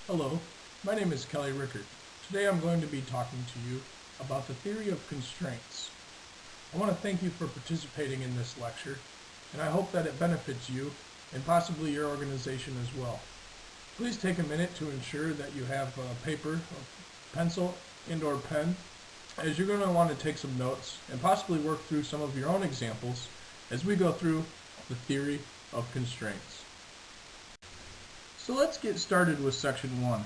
Hello, my name is Kelly Rickert. Today I'm going to be talking to you about the theory of constraints. I want to thank you for participating in this lecture, and I hope that it benefits you and possibly your organization as well. Please take a minute to ensure that you have paper, a pencil, and/or pen, as you're going to want to take some notes and possibly work through some of your own examples as we go through the theory of constraints. So let's get started with section 1.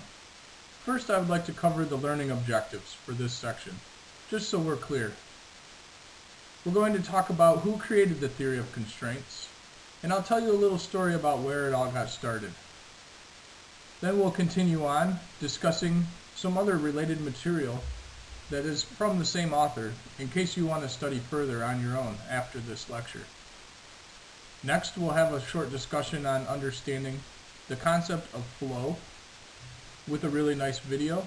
First, I would like to cover the learning objectives for this section, just so we're clear. We're going to talk about who created the theory of constraints, and I'll tell you a little story about where it all got started. Then we'll continue on discussing some other related material that is from the same author, in case you want to study further on your own after this lecture. Next, we'll have a short discussion on understanding the concept of flow with a really nice video,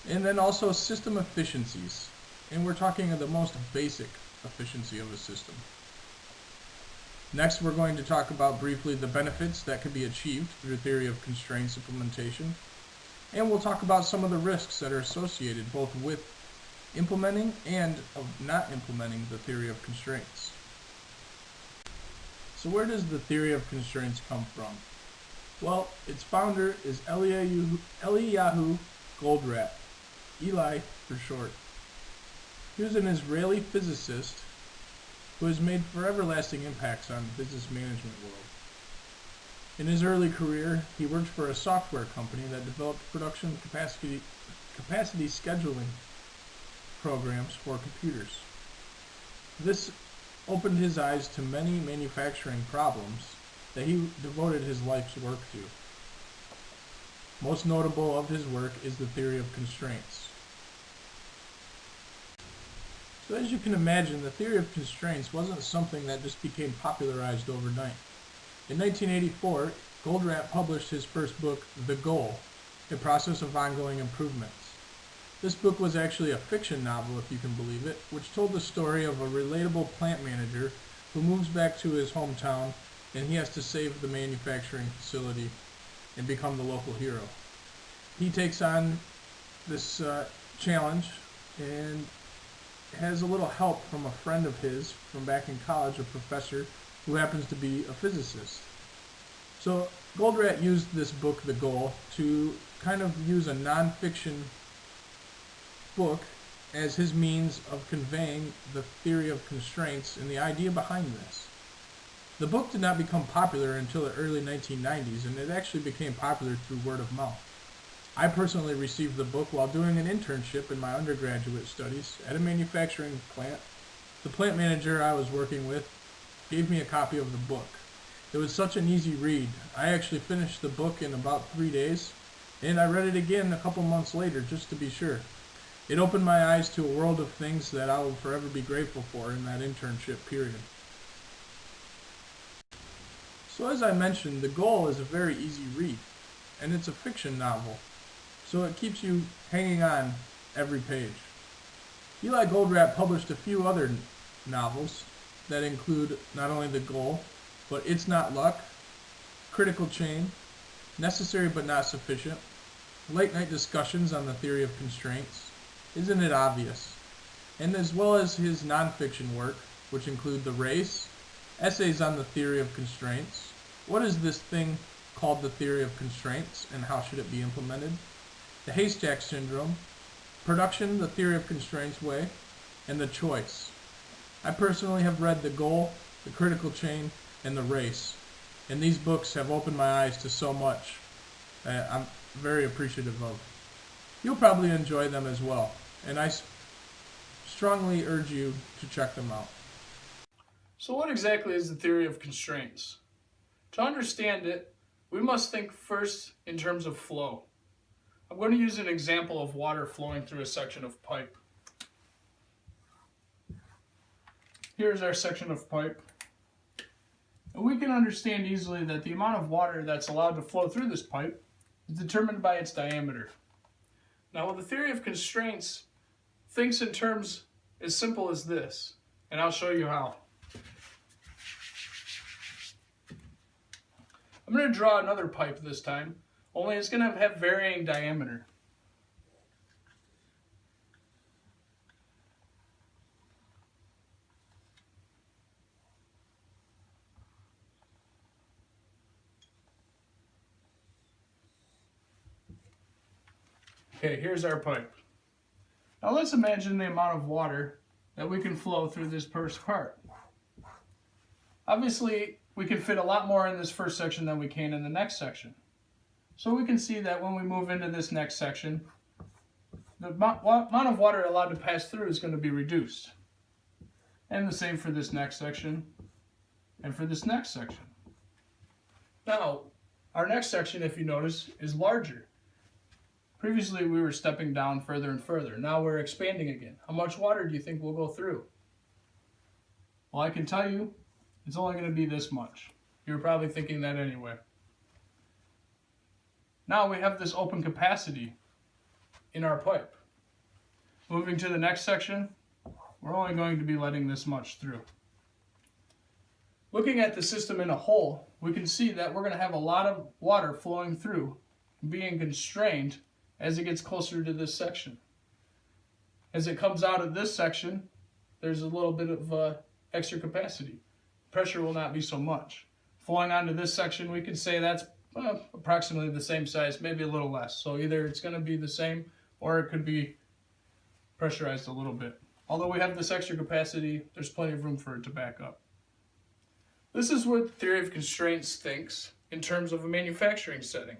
and then also system efficiencies, and we're talking of the most basic efficiency of a system. Next, we're going to talk about briefly the benefits that can be achieved through theory of constraints implementation, and we'll talk about some of the risks that are associated both with implementing and of not implementing the theory of constraints. So where does the theory of constraints come from? Well, its founder is Eliyahu Goldratt, Eli for short. He was an Israeli physicist who has made forever-lasting impacts on the business management world. In his early career, he worked for a software company that developed production capacity scheduling programs for computers. This opened his eyes to many manufacturing problems that he devoted his life's work to. Most notable of his work is the theory of constraints. So as you can imagine, the theory of constraints wasn't something that just became popularized overnight. In 1984, Goldratt published his first book, The Goal, A Process of Ongoing Improvements. This book was actually a fiction novel, if you can believe it, which told the story of a relatable plant manager who moves back to his hometown and he has to save the manufacturing facility and become the local hero. He takes on this challenge and has a little help from a friend of his from back in college, a professor who happens to be a physicist. So Goldratt used this book, The Goal, to kind of use a nonfiction book as his means of conveying the theory of constraints and the idea behind this. The book did not become popular until the early 1990s, and it actually became popular through word of mouth. I personally received the book while doing an internship in my undergraduate studies at a manufacturing plant. The plant manager I was working with gave me a copy of the book. It was such an easy read. I actually finished the book in about 3 days, and I read it again a couple months later just to be sure. It opened my eyes to a world of things that I will forever be grateful for in that internship period. So as I mentioned, The Goal is a very easy read, and it's a fiction novel, so it keeps you hanging on every page. Eli Goldratt published a few other novels that include not only The Goal, but It's Not Luck, Critical Chain, Necessary but Not Sufficient, Late Night Discussions on the Theory of Constraints, Isn't It Obvious, and as well as his nonfiction work, which include The Race, Essays on the Theory of Constraints, What is this thing called the Theory of Constraints and how should it be implemented, The Haystack Syndrome, Production, the Theory of Constraints Way, and The Choice. I personally have read The Goal, The Critical Chain, and The Race, and these books have opened my eyes to so much that I'm very appreciative of. You'll probably enjoy them as well, and I strongly urge you to check them out. So what exactly is the theory of constraints? To understand it, we must think first in terms of flow. I'm going to use an example of water flowing through a section of pipe. Here's our section of pipe. And we can understand easily that the amount of water that's allowed to flow through this pipe is determined by its diameter. Now, the theory of constraints thinks in terms as simple as this, and I'll show you how. I'm going to draw another pipe this time only it's going to have varying diameter. Okay, here's our pipe. Now let's imagine the amount of water that we can flow through this first part. Obviously, we can fit a lot more in this first section than we can in the next section. So we can see that when we move into this next section, the amount of water allowed to pass through is going to be reduced. And the same for this next section and for this next section. Now, our next section, if you notice, is larger. Previously, we were stepping down further and further. Now we're expanding again. How much water do you think we'll go through? Well, I can tell you, it's only going to be this much. You're probably thinking that anyway. Now we have this open capacity in our pipe. Moving to the next section, we're only going to be letting this much through. Looking at the system in a whole, we can see that we're going to have a lot of water flowing through, being constrained as it gets closer to this section. As it comes out of this section, there's a little bit of extra capacity. Pressure will not be so much. Flowing onto this section, we can say that's approximately the same size, maybe a little less. So either it's going to be the same or it could be pressurized a little bit. Although we have this extra capacity, there's plenty of room for it to back up. This is what the theory of constraints thinks in terms of a manufacturing setting.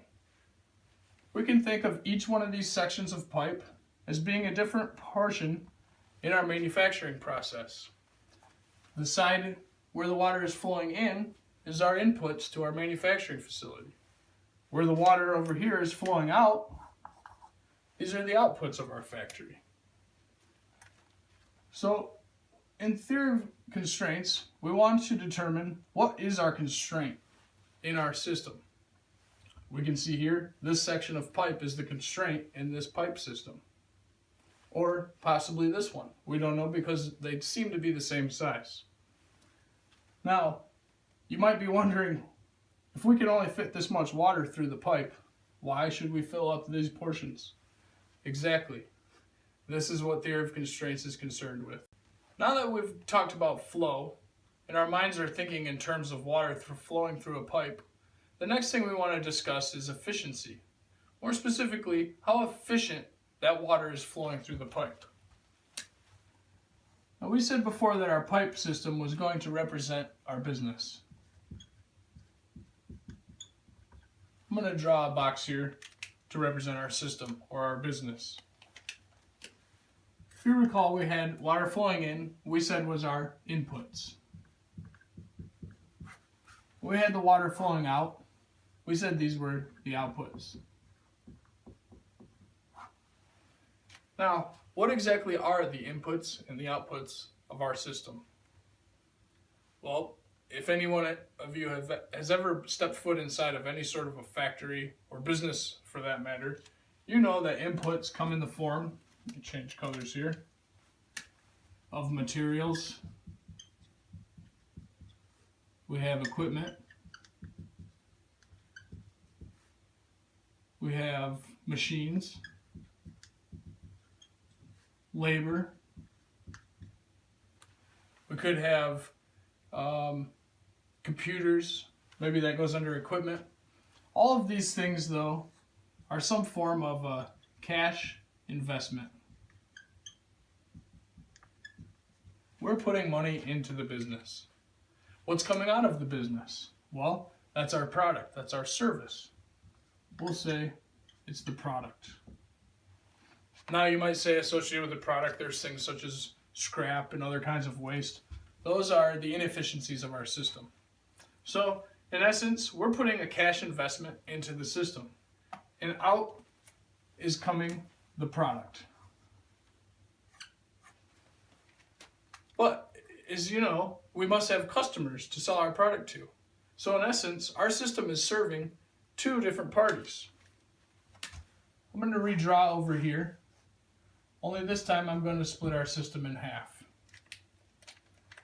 We can think of each one of these sections of pipe as being a different portion in our manufacturing process. The side where the water is flowing in is our inputs to our manufacturing facility. Where the water over here is flowing out, these are the outputs of our factory. So, in theory of constraints, we want to determine what is our constraint in our system. We can see here, this section of pipe is the constraint in this pipe system. Or possibly this one. We don't know because they seem to be the same size. Now, you might be wondering, if we can only fit this much water through the pipe, why should we fill up these portions? Exactly. This is what theory of constraints is concerned with. Now that we've talked about flow, and our minds are thinking in terms of water flowing through a pipe, the next thing we want to discuss is efficiency. More specifically, how efficient that water is flowing through the pipe. Now, we said before that our pipe system was going to represent our business. I'm going to draw a box here to represent our system or our business. If you recall, we had water flowing in, we said was our inputs. We had the water flowing out, we said these were the outputs. Now, what exactly are the inputs and the outputs of our system? Well, if any one of you has ever stepped foot inside of any sort of a factory or business for that matter, you know that inputs come in the form, let me change colors here, of materials. We have equipment. We have machines, labor. We could have computers, maybe that goes under equipment. All of these things, though, are some form of a cash investment. We're putting money into the business. What's coming out of the business? Well, that's our product, that's our service. We'll say it's the product. Now you might say associated with the product, there's things such as scrap and other kinds of waste. Those are the inefficiencies of our system. So, in essence, we're putting a cash investment into the system. And out is coming the product. But, as you know, we must have customers to sell our product to. So in essence, our system is serving two different parties. I'm going to redraw over here. Only this time I'm going to split our system in half.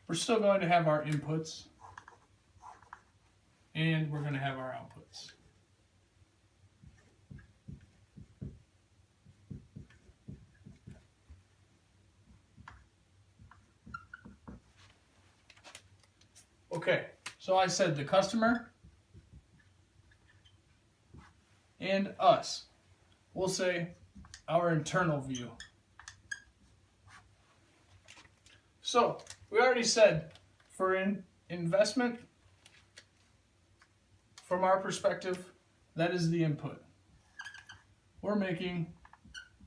We're still going to have our inputs, and we're going to have our outputs. Okay, so I said the customer and us. We'll say our internal view. So, we already said for investment, from our perspective, that is the input. We're making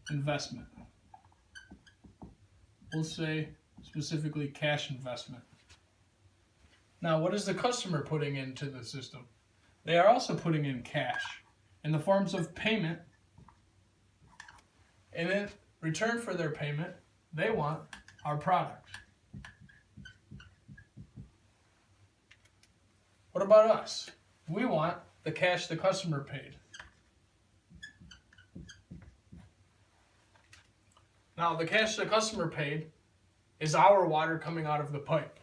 investment. We'll say specifically cash investment. Now, what is the customer putting into the system? They are also putting in cash in the forms of payment. And in return for their payment, they want our product. What about us? We want the cash the customer paid. Now, the cash the customer paid is our water coming out of the pipe.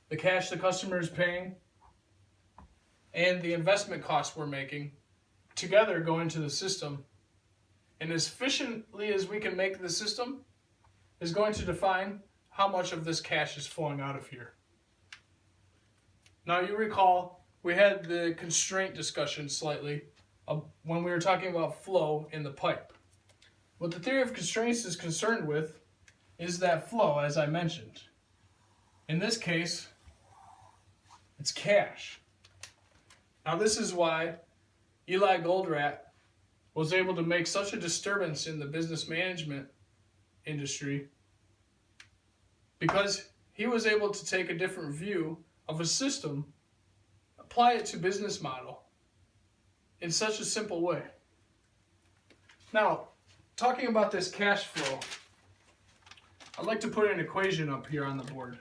The cash the customer is paying and the investment costs we're making together go into the system. And as efficiently as we can make the system is going to define how much of this cash is flowing out of here. Now, you recall we had the constraint discussion slightly when we were talking about flow in the pipe. What the theory of constraints is concerned with is that flow, as I mentioned. In this case, it's cash. Now, this is why Eli Goldratt was able to make such a disturbance in the business management industry, because he was able to take a different view of a system, apply it to business model in such a simple way. Now, talking about this cash flow, I'd like to put an equation up here on the board.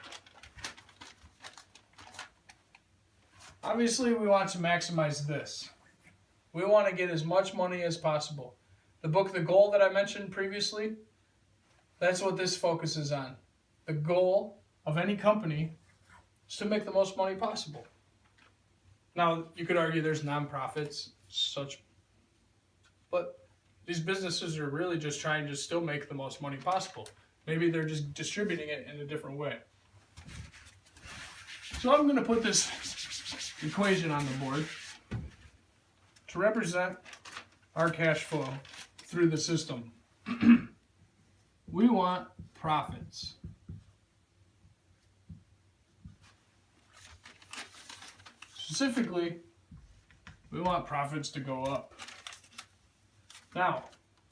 Obviously, we want to maximize this. We want to get as much money as possible. The book, The Goal, that I mentioned previously, that's what this focuses on. The goal of any company is to make the most money possible. Now, you could argue there's nonprofits, but these businesses are really just trying to still make the most money possible. Maybe they're just distributing it in a different way. So I'm going to put this equation on the board to represent our cash flow through the system. We want profits. Specifically, we want profits to go up. Now,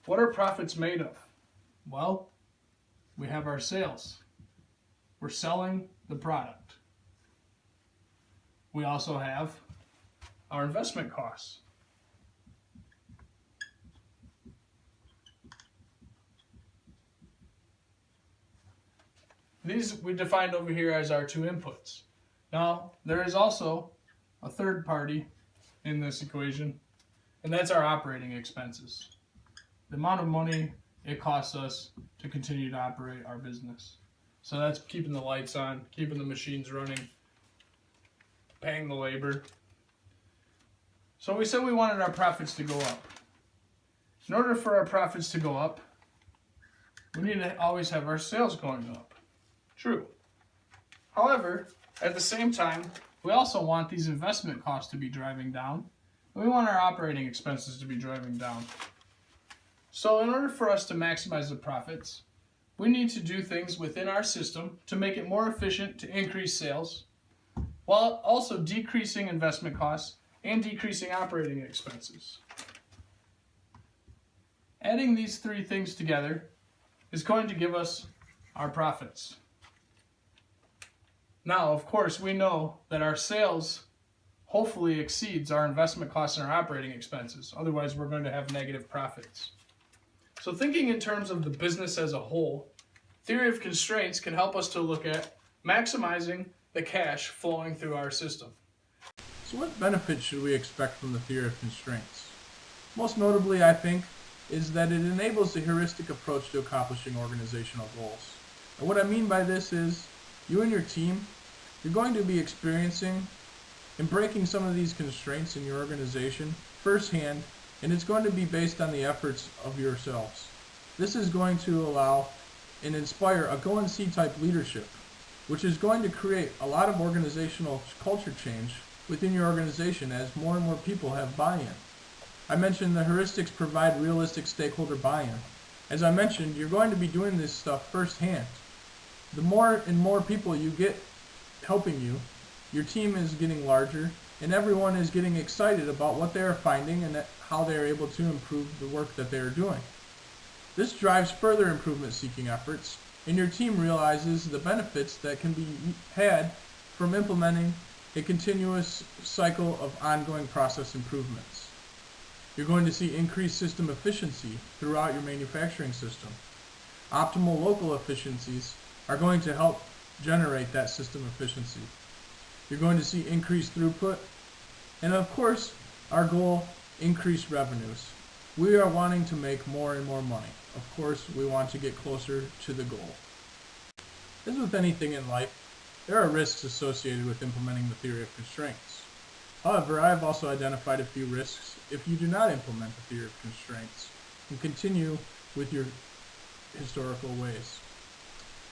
what are profits made of? Well, we have our sales. We're selling the product. We also have our investment costs. These we defined over here as our two inputs. Now, there is also a third party in this equation, and that's our operating expenses. The amount of money it costs us to continue to operate our business. So that's keeping the lights on, keeping the machines running, paying the labor. So we said we wanted our profits to go up. In order for our profits to go up, we need to always have our sales going up. True. However, at the same time, we also want these investment costs to be driving down, and we want our operating expenses to be driving down. So in order for us to maximize the profits, we need to do things within our system to make it more efficient to increase sales, while also decreasing investment costs and decreasing operating expenses. Adding these three things together is going to give us our profits. Now, of course, we know that our sales hopefully exceeds our investment costs and our operating expenses. Otherwise, we're going to have negative profits. So thinking in terms of the business as a whole, theory of constraints can help us to look at maximizing the cash flowing through our system. So what benefits should we expect from the theory of constraints? Most notably, I think, is that it enables the heuristic approach to accomplishing organizational goals. And what I mean by this is, you and your team, you're going to be experiencing and breaking some of these constraints in your organization firsthand, and it's going to be based on the efforts of yourselves. This is going to allow and inspire a go and see type leadership. which is going to create a lot of organizational culture change within your organization as more and more people have buy-in. I mentioned the heuristics provide realistic stakeholder buy-in. As I mentioned, you're going to be doing this stuff firsthand. The more and more people you get helping you, your team is getting larger, and everyone is getting excited about what they are finding and how they are able to improve the work that they are doing. This drives further improvement-seeking efforts, and your team realizes the benefits that can be had from implementing a continuous cycle of ongoing process improvements. You're going to see increased system efficiency throughout your manufacturing system. Optimal local efficiencies are going to help generate that system efficiency. You're going to see increased throughput, and of course, our goal, increased revenues. We are wanting to make more and more money. Of course, we want to get closer to the goal. As with anything in life, there are risks associated with implementing the theory of constraints. However, I have also identified a few risks if you do not implement the theory of constraints and continue with your historical ways.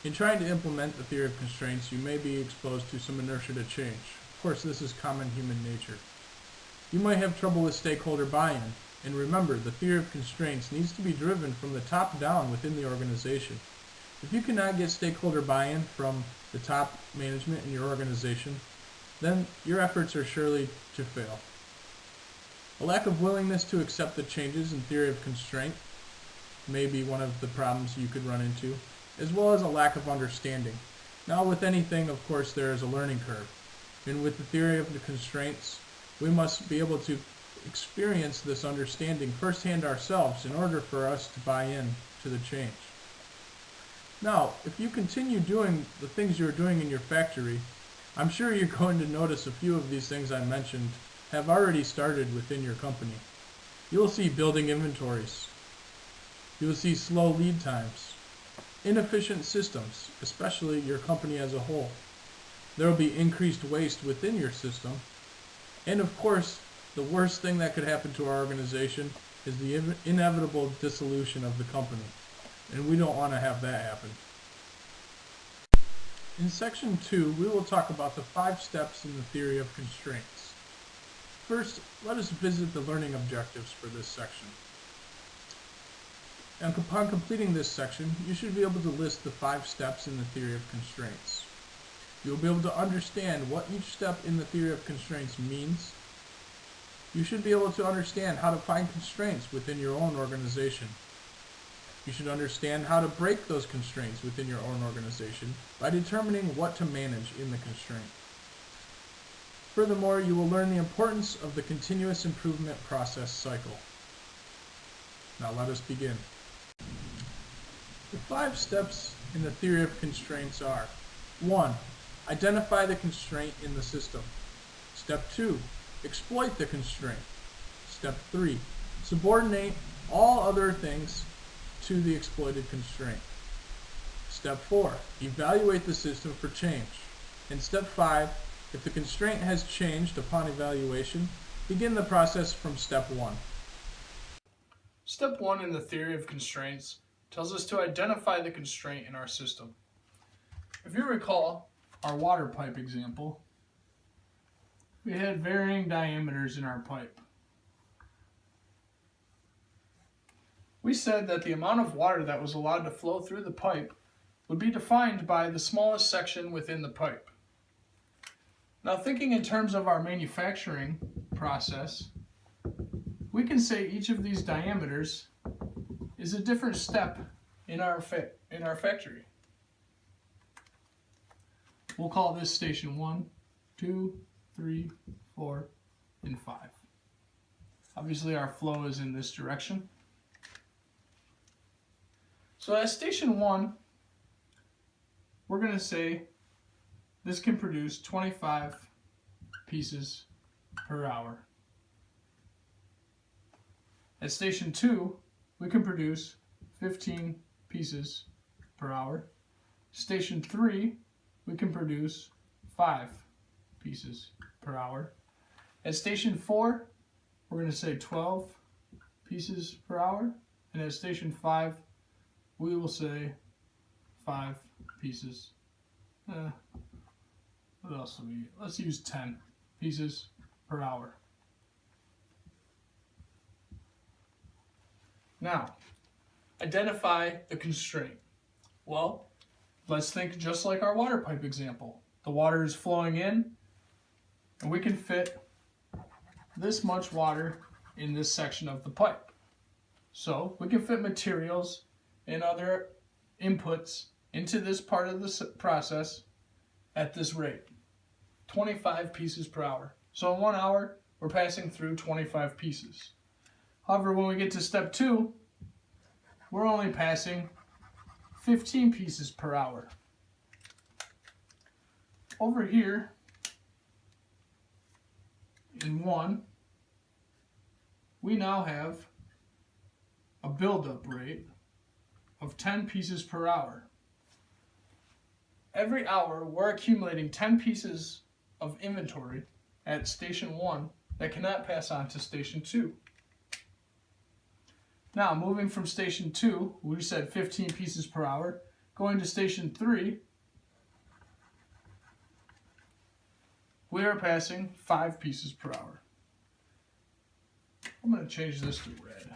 In trying to implement the theory of constraints, you may be exposed to some inertia to change. Of course, this is common human nature. You might have trouble with stakeholder buy-in, and remember, the theory of constraints needs to be driven from the top down within the organization. If you cannot get stakeholder buy-in from the top management in your organization, then your efforts are surely to fail. A lack of willingness to accept the changes in theory of constraint may be one of the problems you could run into, as well as a lack of understanding. Now, with anything, of course, there is a learning curve. And with the theory of the constraints, we must be able to experience this understanding firsthand ourselves in order for us to buy in to the change. Now, if you continue doing the things you're doing in your factory, I'm sure you're going to notice a few of these things I mentioned have already started within your company. You'll see building inventories. You'll see slow lead times, inefficient systems, especially your company as a whole. There will be increased waste within your system. And of course, the worst thing that could happen to our organization is the inevitable dissolution of the company. And we don't want to have that happen. In section 2, we will talk about the 5 steps in the theory of constraints. First, let us visit the learning objectives for this section. And upon completing this section, you should be able to list the 5 steps in the theory of constraints. You will be able to understand what each step in the theory of constraints means. You should be able to understand how to find constraints within your own organization. You should understand how to break those constraints within your own organization by determining what to manage in the constraint. Furthermore, you will learn the importance of the continuous improvement process cycle. Now let us begin. The 5 steps in the theory of constraints are: 1. Identify the constraint in the system. Step 2. Exploit the constraint. Step 3. Subordinate all other things to the exploited constraint. Step 4. Evaluate the system for change. And step 5. If the constraint has changed upon evaluation, begin the process from step 1. Step 1 in the theory of constraints tells us to identify the constraint in our system. If you recall our water pipe example, we had varying diameters in our pipe. We said that the amount of water that was allowed to flow through the pipe would be defined by the smallest section within the pipe. Now, thinking in terms of our manufacturing process, we can say each of these diameters is a different step in our factory. We'll call this station 1, 2, 3, 4, and 5. Obviously, our flow is in this direction. So at station 1, we're going to say this can produce 25 pieces per hour. At station 2, we can produce 15 pieces per hour. Station 3, we can produce 5 pieces per hour. At station 4, we're going to say 12 pieces per hour. And at station 5, we will say 5 pieces What else do we use? Let's use 10 pieces per hour. Now, identify the constraint. Well, let's think just like our water pipe example. The water is flowing in, and we can fit this much water in this section of the pipe. So we can fit materials and other inputs into this part of the process at this rate, 25 pieces per hour. So in 1 hour, we're passing through 25 pieces. However, when we get to step 2, we're only passing 15 pieces per hour. Over here, in 1, we now have a buildup rate of 10 pieces per hour. Every hour, we're accumulating 10 pieces of inventory at station 1 that cannot pass on to station 2. Now, moving from station 2, we said 15 pieces per hour. Going to station 3, we are passing 5 pieces per hour. I'm going to change this to red.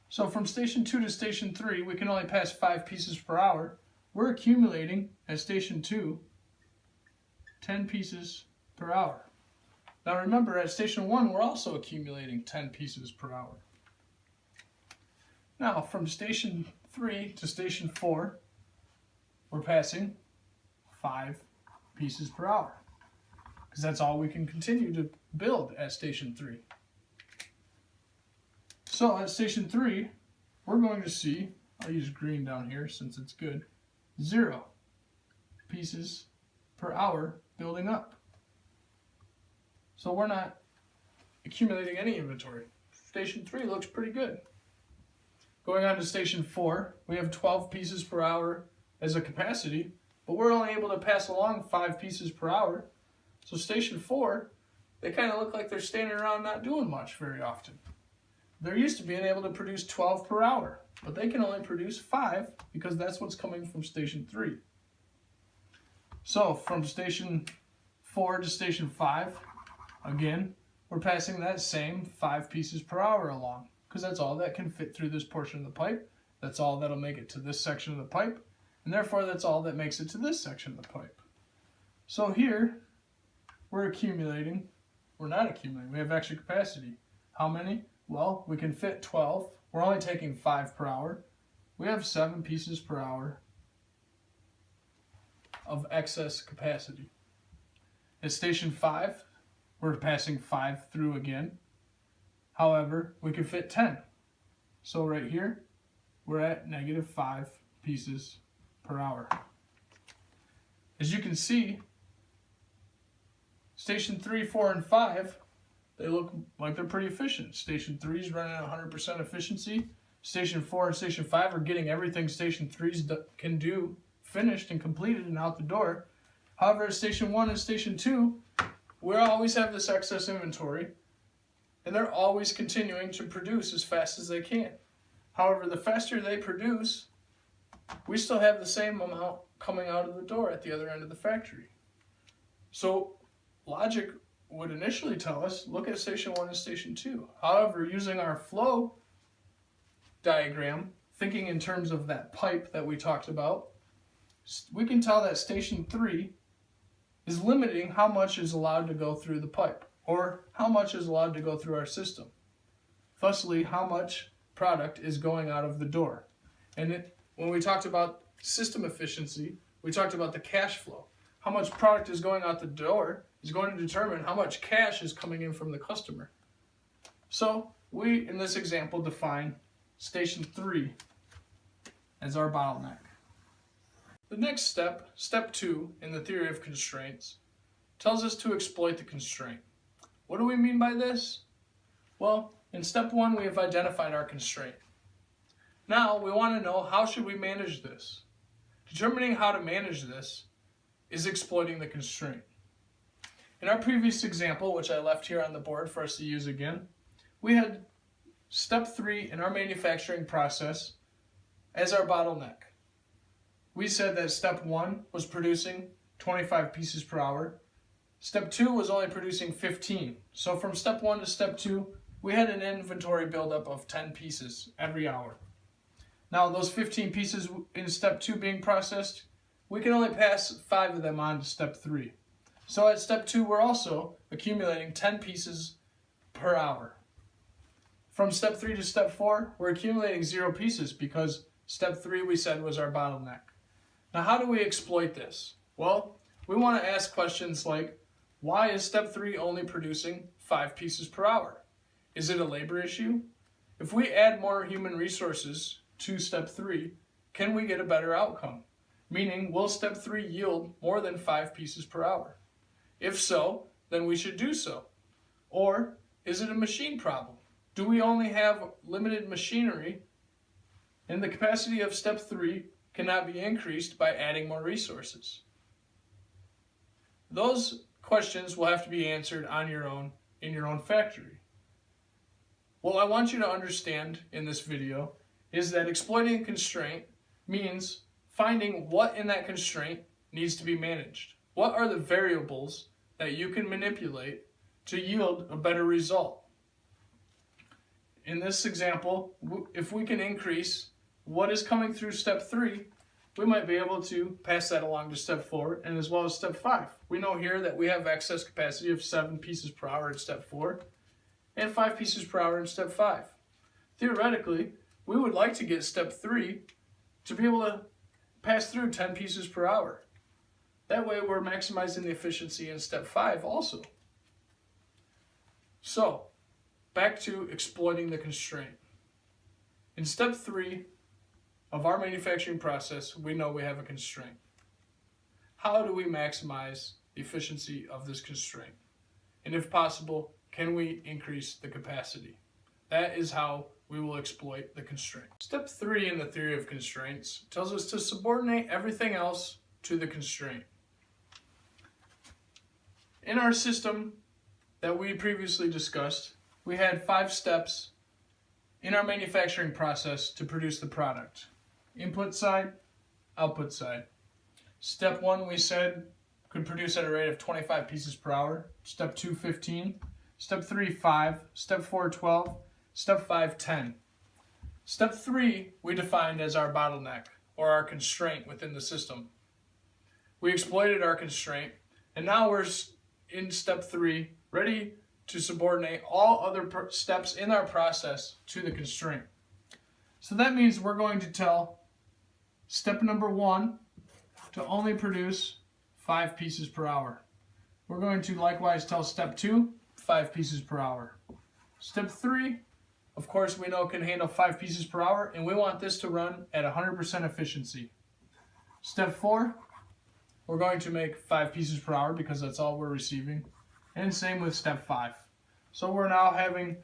So from station 2 to station 3, we can only pass 5 pieces per hour. We're accumulating at station 2 10 pieces per hour. Now remember, at station 1, we're also accumulating 10 pieces per hour. Now from station 3 to station 4, we're passing 5 pieces per hour, because that's all we can continue to build at station 3. So at station 3, we're going to see, I'll use green down here since it's good, 0 pieces per hour building up. So we're not accumulating any inventory. Station 3 looks pretty good. Going on to station 4, we have 12 pieces per hour as a capacity, but we're only able to pass along 5 pieces per hour. So station 4, they kind of look like they're standing around not doing much very often. They're used to being able to produce 12 per hour, but they can only produce 5 because that's what's coming from station 3. So from station 4 to station 5, again, we're passing that same 5 pieces per hour along, because that's all that can fit through this portion of the pipe. That's all that'll make it to this section of the pipe, and therefore that's all that makes it to this section of the pipe. So here, we're not accumulating, we have extra capacity. How many? Well, we can fit 12. We're only taking 5 per hour. We have 7 pieces per hour of excess capacity. At station 5, we're passing 5 through again. However, we can fit 10. So right here, we're at -5 pieces per hour. As you can see, station 3, 4, and 5, they look like they're pretty efficient. Station 3 is running at 100% efficiency. Station 4 and Station 5 are getting everything Station 3 can do finished and completed and out the door. However, at Station 1 and Station 2, we always have this excess inventory, and they're always continuing to produce as fast as they can. However, the faster they produce, we still have the same amount coming out of the door at the other end of the factory. So logic would initially tell us, look at Station 1 and Station 2. However, using our flow diagram, thinking in terms of that pipe that we talked about, we can tell that Station 3 is limiting how much is allowed to go through the pipe, or how much is allowed to go through our system. Thusly, how much product is going out of the door. And when we talked about system efficiency, we talked about the cash flow. How much product is going out the door is going to determine how much cash is coming in from the customer. So we, in this example, define Station 3 as our bottleneck. The next step, step 2 in the theory of constraints, tells us to exploit the constraint. What do we mean by this? Well, in step 1, we have identified our constraint. Now we want to know, how should we manage this? Determining how to manage this is exploiting the constraint. In our previous example, which I left here on the board for us to use again, we had step 3 in our manufacturing process as our bottleneck. We said that step 1 was producing 25 pieces per hour. Step 2 was only producing 15. So from step 1 to step 2, we had an inventory buildup of 10 pieces every hour. Now those 15 pieces in step 2 being processed, we can only pass 5 of them on to step 3. So at step 2, we're also accumulating 10 pieces per hour. From step 3 to step 4, we're accumulating 0 pieces because step 3 we said was our bottleneck. Now how do we exploit this? Well, we want to ask questions like, why is step 3 only producing 5 pieces per hour? Is it a labor issue? If we add more human resources to step 3, can we get a better outcome? Meaning, will step 3 yield more than 5 pieces per hour? If so, then we should do so. Or is it a machine problem? Do we only have limited machinery and the capacity of step 3 cannot be increased by adding more resources? Those questions will have to be answered on your own in your own factory. What I want you to understand in this video is that exploiting a constraint means finding what in that constraint needs to be managed. What are the variables that you can manipulate to yield a better result? In this example, if we can increase what is coming through step 3, we might be able to pass that along to step 4 and as well as step 5. We know here that we have excess capacity of 7 pieces per hour in step 4 and 5 pieces per hour in step 5. Theoretically, we would like to get step 3 to be able to pass through 10 pieces per hour. That way we're maximizing the efficiency in step 5 also. So, back to exploiting the constraint. In step 3 of our manufacturing process, we know we have a constraint. How do we maximize the efficiency of this constraint? And if possible, can we increase the capacity? That is how we will exploit the constraint. Step 3 in the theory of constraints tells us to subordinate everything else to the constraint. In our system that we previously discussed, we had 5 steps in our manufacturing process to produce the product. Input side, output side. Step 1 we said could produce at a rate of 25 pieces per hour. Step 2, 15. Step 3, 5. Step 4, 12. Step 5, 10. Step 3 we defined as our bottleneck or our constraint within the system. We exploited our constraint and now we're in step 3 ready to subordinate all other steps in our process to the constraint. So that means we're going to tell step number 1 to only produce 5 pieces per hour. We're going to likewise tell step 2, 5 pieces per hour. Step 3, of course, we know can handle 5 pieces per hour, and we want this to run at 100% efficiency. Step 4, we're going to make 5 pieces per hour because that's all we're receiving. And same with step 5. So we're now having,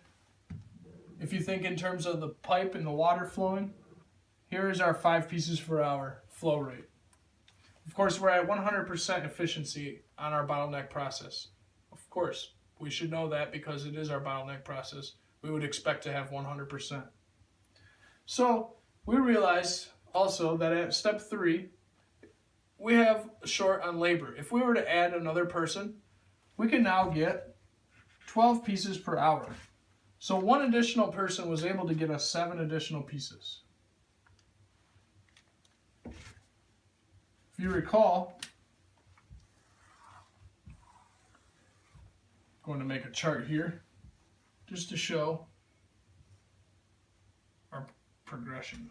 if you think in terms of the pipe and the water flowing, here is our 5 pieces per hour flow rate. Of course, we're at 100% efficiency on our bottleneck process. Of course, we should know that because it is our bottleneck process. We would expect to have 100%. So we realize also that at step 3, we have short on labor. If we were to add another person, we can now get 12 pieces per hour. So one additional person was able to get us 7 additional pieces. If you recall, I'm going to make a chart here just to show our progression.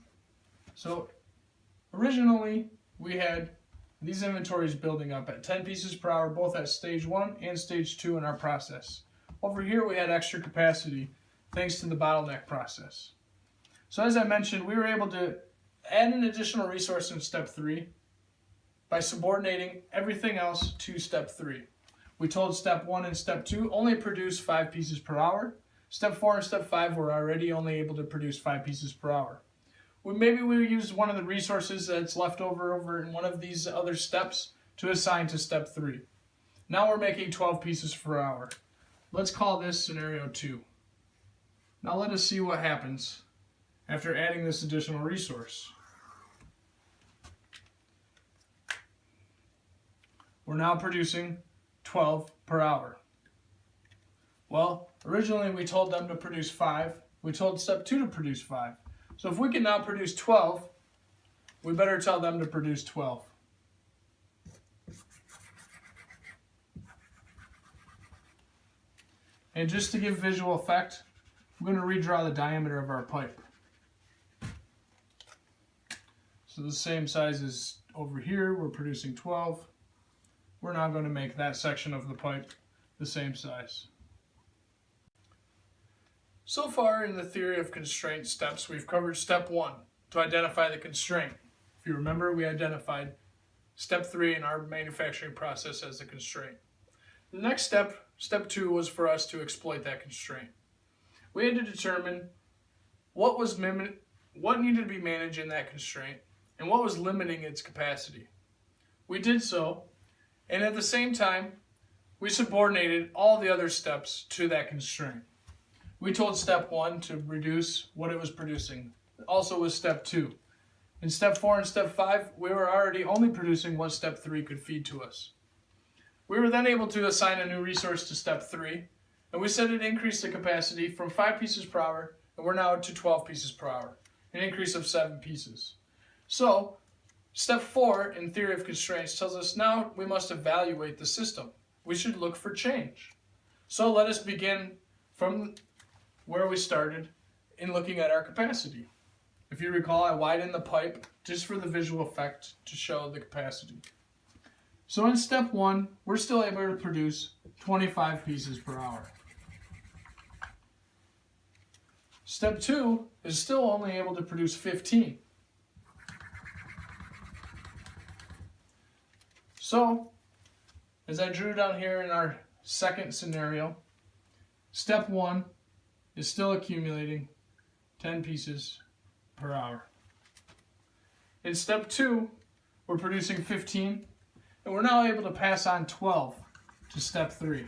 So originally we had these inventories building up at 10 pieces per hour, both at stage 1 and stage 2 in our process. Over here we had extra capacity thanks to the bottleneck process. So as I mentioned, we were able to add an additional resource in step 3 by subordinating everything else to step 3. We told step 1 and step 2 only produce 5 pieces per hour. Step 4 and step 5 were already only able to produce 5 pieces per hour. Maybe we use one of the resources that's left over in one of these other steps to assign to step 3. Now we're making 12 pieces per hour. Let's call this scenario 2. Now let us see what happens after adding this additional resource. We're now producing 12 per hour. Well, originally we told them to produce 5. We told step 2 to produce 5. So if we can now produce 12, we better tell them to produce 12. And just to give visual effect, I'm going to redraw the diameter of our pipe. So the same size as over here, we're producing 12. We're now going to make that section of the pipe the same size. So far in the theory of constraint steps, we've covered step 1, to identify the constraint. If you remember, we identified step 3 in our manufacturing process as the constraint. The next step, step 2, was for us to exploit that constraint. We had to determine what needed to be managed in that constraint and what was limiting its capacity. We did so, and at the same time, we subordinated all the other steps to that constraint. We told step 1 to reduce what it was producing. Also with step 2. In step 4 and step 5, we were already only producing what step 3 could feed to us. We were then able to assign a new resource to step 3, and we said it increased the capacity from 5 pieces per hour, and we're now to 12 pieces per hour, an increase of 7 pieces. So, step 4 in theory of constraints tells us now we must evaluate the system. We should look for change. So let us begin from where we started in looking at our capacity. If you recall, I widened the pipe just for the visual effect to show the capacity. So in step 1, we're still able to produce 25 pieces per hour. Step 2 is still only able to produce 15. So, as I drew down here in our second scenario, step 1 is still accumulating 10 pieces per hour. In step 2, we're producing 15, and we're now able to pass on 12 to step 3.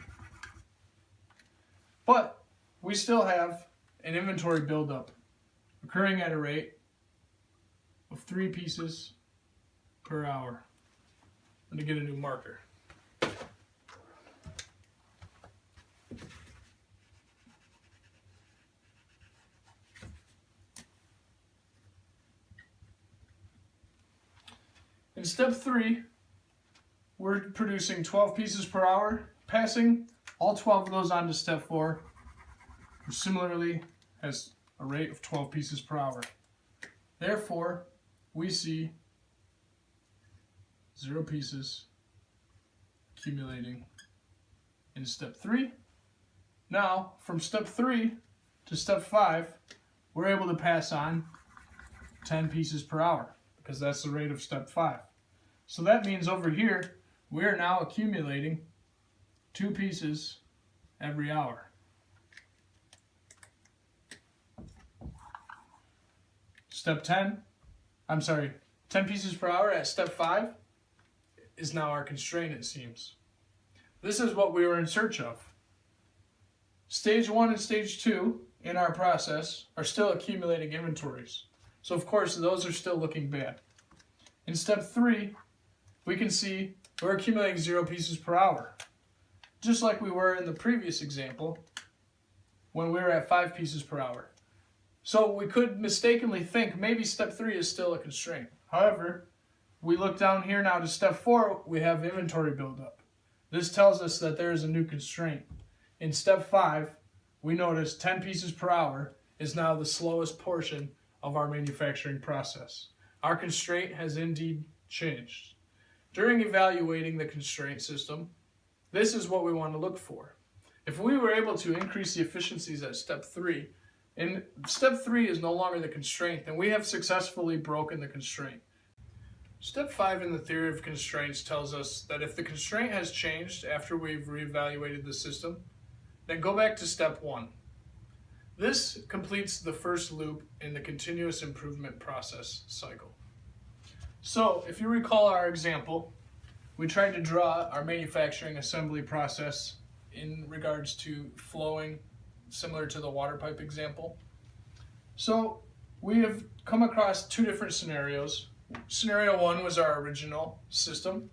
But we still have an inventory buildup occurring at a rate of 3 pieces per hour. I'm going to get a new marker. In step 3, we're producing 12 pieces per hour, passing all 12 of those on to step 4, which similarly has a rate of 12 pieces per hour. Therefore, we see 0 pieces accumulating in step 3. Now, from step 3 to step 5, we're able to pass on 10 pieces per hour, because that's the rate of step 5. So that means over here, we are now accumulating 2 pieces every hour. Step 10 pieces per hour at step 5 is now our constraint, it seems. This is what we were in search of. Stage 1 and stage 2 in our process are still accumulating inventories. So of course, those are still looking bad. In step 3, we can see we're accumulating 0 pieces per hour, just like we were in the previous example when we were at 5 pieces per hour. So we could mistakenly think maybe step 3 is still a constraint. However, we look down here now to step 4, we have inventory buildup. This tells us that there is a new constraint. In step 5, we notice 10 pieces per hour is now the slowest portion of our manufacturing process. Our constraint has indeed changed. During evaluating the constraint system, this is what we want to look for. If we were able to increase the efficiencies at step 3, and step 3 is no longer the constraint, then we have successfully broken the constraint. Step 5 in the theory of constraints tells us that if the constraint has changed after we've reevaluated the system, then go back to step 1. This completes the first loop in the continuous improvement process cycle. So, if you recall our example, we tried to draw our manufacturing assembly process in regards to flowing similar to the water pipe example. So we have come across two different scenarios. Scenario one was our original system,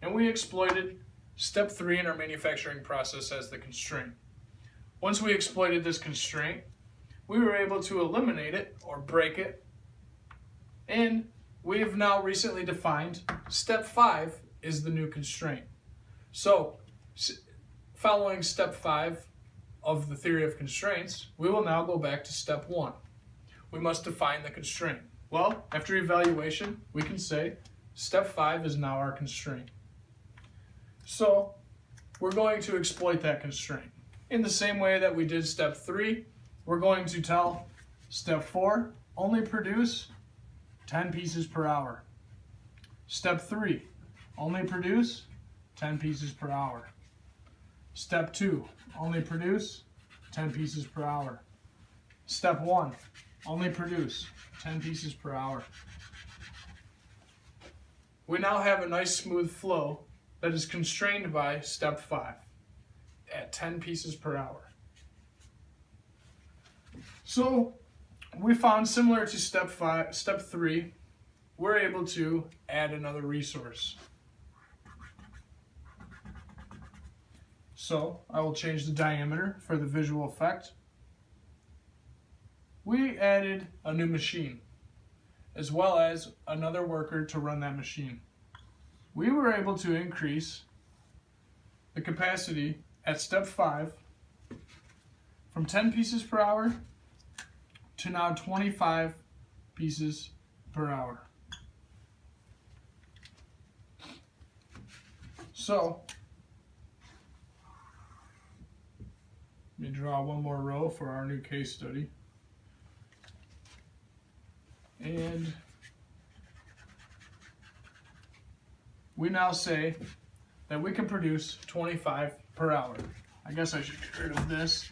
and we exploited step 3 in our manufacturing process as the constraint. Once we exploited this constraint, we were able to eliminate it or break it, and we have now recently defined step 5 is the new constraint. So, following step 5 of the theory of constraints, we will now go back to step 1. We must define the constraint. Well, after evaluation, we can say step 5 is now our constraint. So, we're going to exploit that constraint. In the same way that we did step 3, we're going to tell step 4, only produce 10 pieces per hour. Step 3, only produce 10 pieces per hour. Step 2, only produce 10 pieces per hour. Step 1, only produce 10 pieces per hour. We now have a nice smooth flow that is constrained by step 5 at 10 pieces per hour. So we found, similar to step 3, we're able to add another resource. So I will change the diameter for the visual effect. We added a new machine, as well as another worker to run that machine. We were able to increase the capacity at step 5 from 10 pieces per hour to now 25 pieces per hour. So, let me draw one more row for our new case study. And we now say that we can produce 25 per hour. I guess I should get rid of this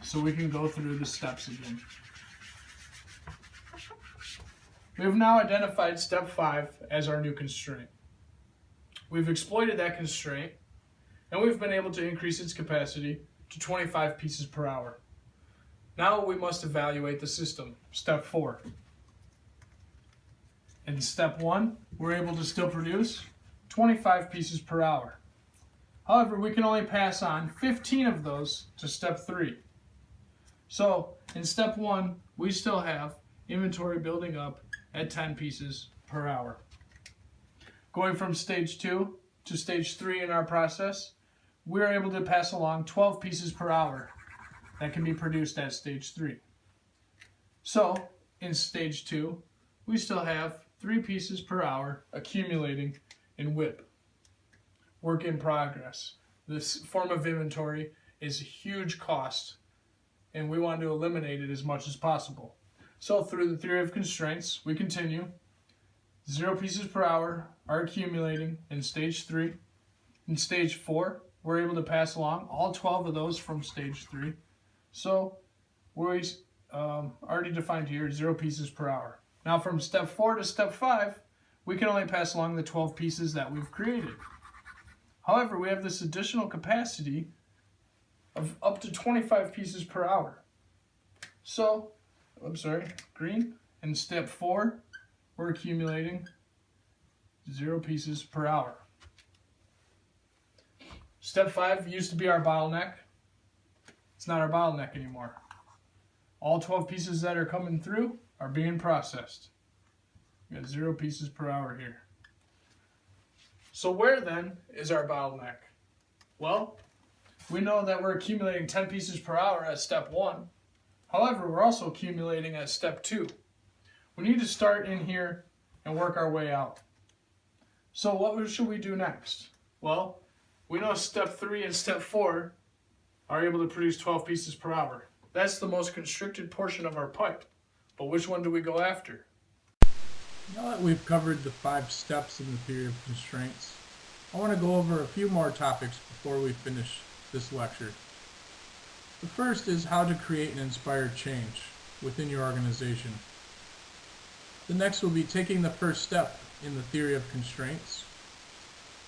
so we can go through the steps again. We have now identified step 5 as our new constraint. We've exploited that constraint, and we've been able to increase its capacity to 25 pieces per hour. Now we must evaluate the system, step 4. In step 1, we're able to still produce 25 pieces per hour. However, we can only pass on 15 of those to step 3. So, in step 1, we still have inventory building up at 10 pieces per hour. Going from stage 2 to stage 3 in our process, we're able to pass along 12 pieces per hour that can be produced at stage 3. So, in stage 2, we still have 3 pieces per hour accumulating in WIP, work in progress. This form of inventory is a huge cost, and we want to eliminate it as much as possible. So through the theory of constraints, we continue. 0 pieces per hour are accumulating in stage 3. In stage 4, we're able to pass along all 12 of those from stage 3. So we already defined here 0 pieces per hour. Now from step 4 to step 5, we can only pass along the 12 pieces that we've created. However, we have this additional capacity of up to 25 pieces per hour. So, green. In step 4, we're accumulating 0 pieces per hour. Step 5 used to be our bottleneck. It's not our bottleneck anymore. All 12 pieces that are coming through are being processed. We got 0 pieces per hour here. So where then is our bottleneck? Well, we know that we're accumulating 10 pieces per hour at step 1. However, we're also accumulating at step 2. We need to start in here and work our way out. So what should we do next? Well, we know step 3 and step 4 are able to produce 12 pieces per hour. That's the most constricted portion of our pipe. But which one do we go after? Now that we've covered the 5 steps in the theory of constraints, I want to go over a few more topics before we finish this lecture. The first is how to create and inspire change within your organization. The next will be taking the first step in the theory of constraints.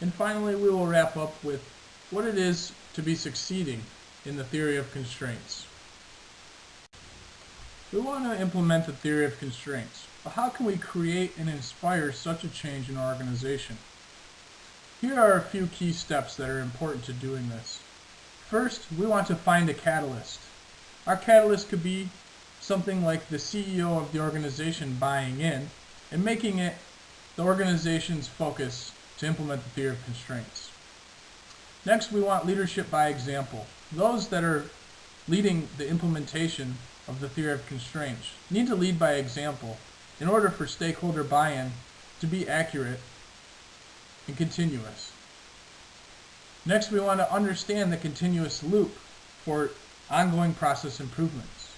And finally, we will wrap up with what it is to be succeeding in the theory of constraints. We want to implement the theory of constraints, but how can we create and inspire such a change in our organization? Here are a few key steps that are important to doing this. First, we want to find a catalyst. Our catalyst could be something like the CEO of the organization buying in and making it the organization's focus to implement the theory of constraints. Next, we want leadership by example. Those that are leading the implementation of the theory of constraints need to lead by example in order for stakeholder buy-in to be accurate and continuous. Next, we want to understand the continuous loop for ongoing process improvements.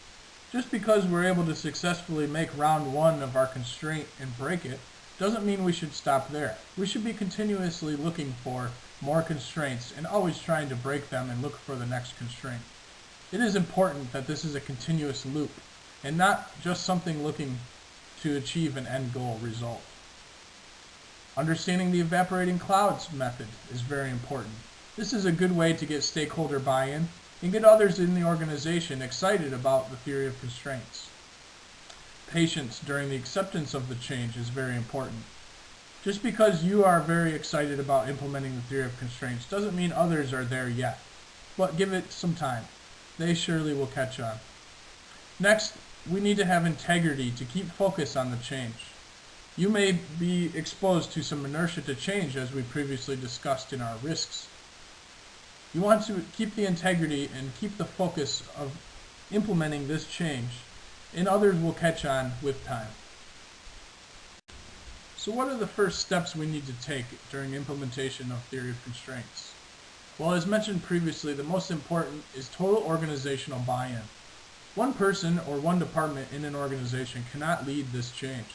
Just because we're able to successfully make round one of our constraint and break it doesn't mean we should stop there. We should be continuously looking for more constraints and always trying to break them and look for the next constraint. It is important that this is a continuous loop and not just something looking to achieve an end goal result. Understanding the evaporating clouds method is very important. This is a good way to get stakeholder buy-in and get others in the organization excited about the theory of constraints. Patience during the acceptance of the change is very important. Just because you are very excited about implementing the theory of constraints doesn't mean others are there yet, but give it some time. They surely will catch on. Next, we need to have integrity to keep focus on the change. You may be exposed to some inertia to change, as we previously discussed in our risks. You want to keep the integrity and keep the focus of implementing this change, and others will catch on with time. So what are the first steps we need to take during implementation of theory of constraints? Well, as mentioned previously, the most important is total organizational buy-in. One person or one department in an organization cannot lead this change.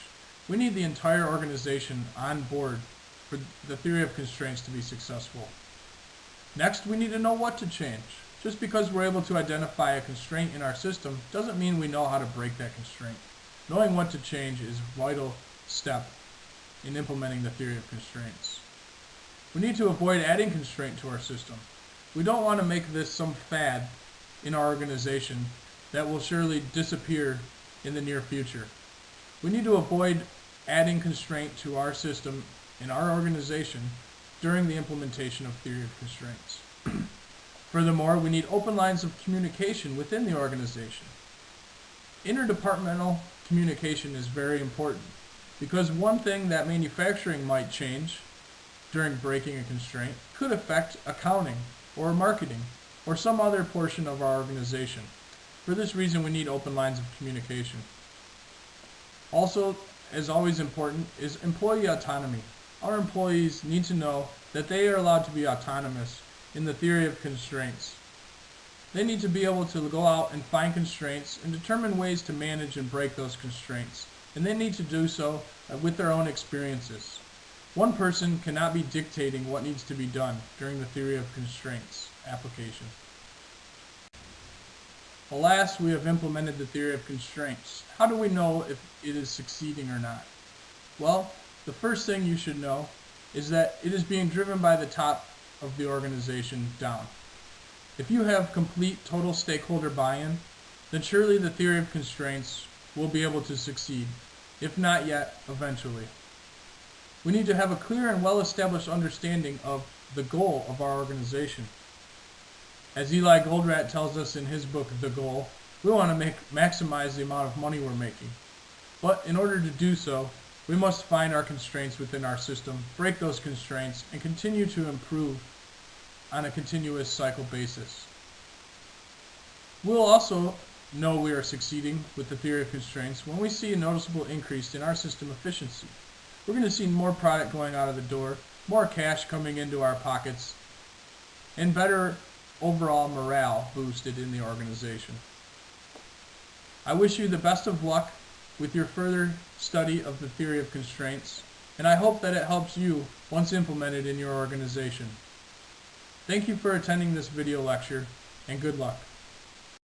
We need the entire organization on board for the theory of constraints to be successful. Next, we need to know what to change. Just because we're able to identify a constraint in our system doesn't mean we know how to break that constraint. Knowing what to change is a vital step in implementing the theory of constraints. We need to avoid adding constraint to our system. We don't want to make this some fad in our organization that will surely disappear in the near future. We need to avoid adding constraint to our system in our organization during the implementation of theory of constraints. Furthermore, we need open lines of communication within the organization. Interdepartmental communication is very important because one thing that manufacturing might change during breaking a constraint could affect accounting or marketing or some other portion of our organization. For this reason, we need open lines of communication. Also, as always important, is employee autonomy. Our employees need to know that they are allowed to be autonomous in the theory of constraints. They need to be able to go out and find constraints and determine ways to manage and break those constraints. And they need to do so with their own experiences. One person cannot be dictating what needs to be done during the theory of constraints application. Alas, we have implemented the theory of constraints. How do we know if it is succeeding or not? Well, the first thing you should know is that it is being driven by the top of the organization down. If you have complete total stakeholder buy-in, then surely the theory of constraints will be able to succeed, if not yet, eventually. We need to have a clear and well-established understanding of the goal of our organization. As Eli Goldratt tells us in his book, The Goal, we want to maximize the amount of money we're making. But in order to do so, we must find our constraints within our system, break those constraints, and continue to improve on a continuous cycle basis. We'll also know we are succeeding with the theory of constraints when we see a noticeable increase in our system efficiency. We're going to see more product going out of the door, more cash coming into our pockets, and better overall morale boosted in the organization. I wish you the best of luck with your further study of the theory of constraints, and I hope that it helps you once implemented in your organization. Thank you for attending this video lecture, and good luck.